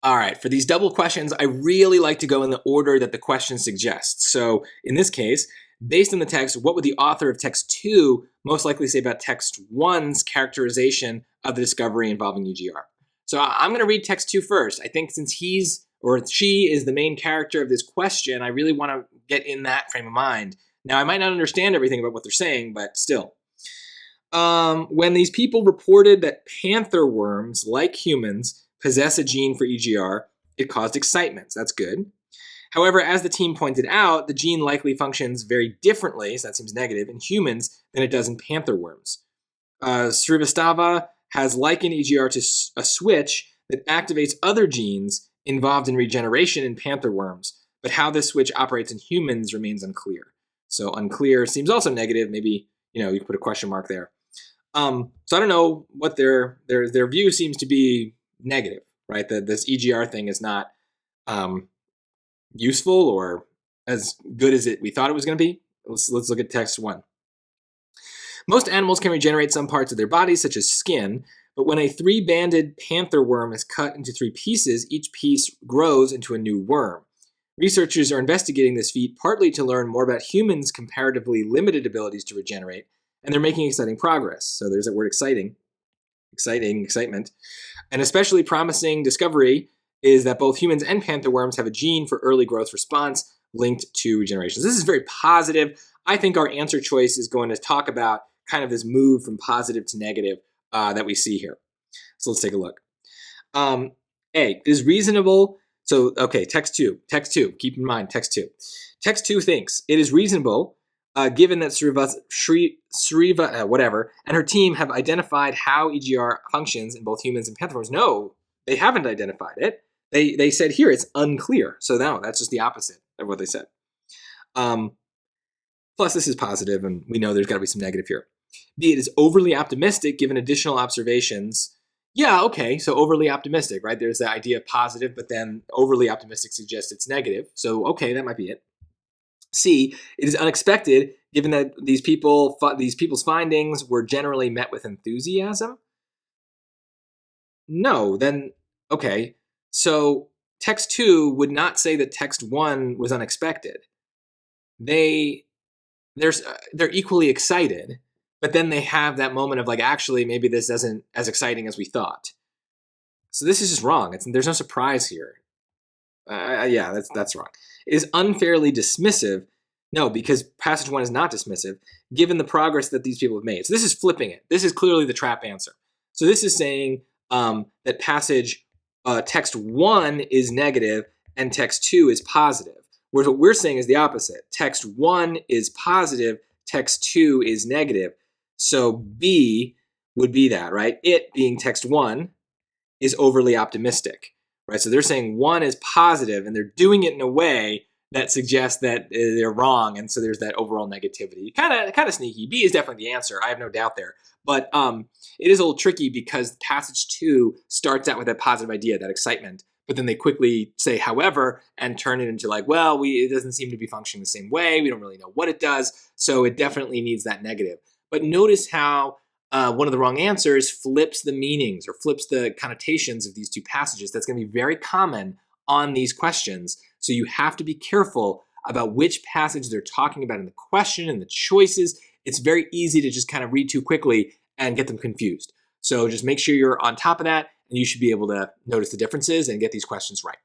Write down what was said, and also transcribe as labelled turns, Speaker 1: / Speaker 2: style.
Speaker 1: All right, for these double questions, I really like to go in the order that the question suggests. So in this case, based on the text, what would the author of text 2 most likely say about text 1's characterization of the discovery involving UGR? So I'm going to read text 2 first. I think since he's or she is the main character of this question, I really want to get in that frame of mind. Now, I might not understand everything about what they're saying, but still. When these people reported that panther worms, like humans, possess a gene for EGR, it caused excitement. So that's good. However, as the team pointed out, the gene likely functions very differently, so that seems negative, in humans than it does in panther worms. Srivastava has likened EGR to a switch that activates other genes involved in regeneration in panther worms, but how this switch operates in humans remains unclear. So unclear seems also negative. Maybe, you could put a question mark there. So I don't know what their view seems to be negative, right? That this EGR thing is not useful or as good as we thought it was going to be. Let's look at text 1. Most animals can regenerate some parts of their bodies, such as skin, but when a 3-banded panther worm is cut into 3 pieces, each piece grows into a new worm. Researchers are investigating this feat partly to learn more about humans' comparatively limited abilities to regenerate, and they're making exciting progress. So there's that word excitement. An especially promising discovery is that both humans and panther worms have a gene for early growth response linked to regeneration. So this is very positive. I think our answer choice is going to talk about kind of this move from positive to negative that we see here. So let's take a look. A, it is reasonable. So, okay, text 2, keep in mind, text 2. Text 2 thinks it is reasonable, given that Sriva and her team have identified how EGR functions in both humans and panther worms. No, they haven't identified it. They said here it's unclear. So no, that's just the opposite of what they said. Plus, this is positive, and we know there's got to be some negative here. B, it is overly optimistic given additional observations. Yeah, okay, so overly optimistic, right? There's the idea of positive, but then overly optimistic suggests it's negative. So, okay, that might be it. C, it is unexpected given that these people's findings were generally met with enthusiasm. No, then, okay, so text 2 would not say that text 1 was unexpected. They're equally excited, but then they have that moment of like, actually, maybe this isn't as exciting as we thought. So this is just wrong. There's no surprise here. Yeah, that's wrong. It is unfairly dismissive. No, because passage 1 is not dismissive, given the progress that these people have made. So this is flipping it. This is clearly the trap answer. So this is saying that text 1 is negative and text 2 is positive. Whereas what we're saying is the opposite. Text 1 is positive, text 2 is negative. So B would be that, right? It, being text 1, is overly optimistic, right? So they're saying 1 is positive, and they're doing it in a way that suggests that they're wrong, and so there's that overall negativity. Kind of sneaky. B is definitely the answer. I have no doubt there. But it is a little tricky because passage 2 starts out with that positive idea, that excitement, but then they quickly say, however, and turn it into like, well, it doesn't seem to be functioning the same way. We don't really know what it does, so it definitely needs that negative. But notice how one of the wrong answers flips the meanings or flips the connotations of these two passages. That's going to be very common on these questions. So you have to be careful about which passage they're talking about in the question and the choices. It's very easy to just kind of read too quickly and get them confused. So just make sure you're on top of that, and you should be able to notice the differences and get these questions right.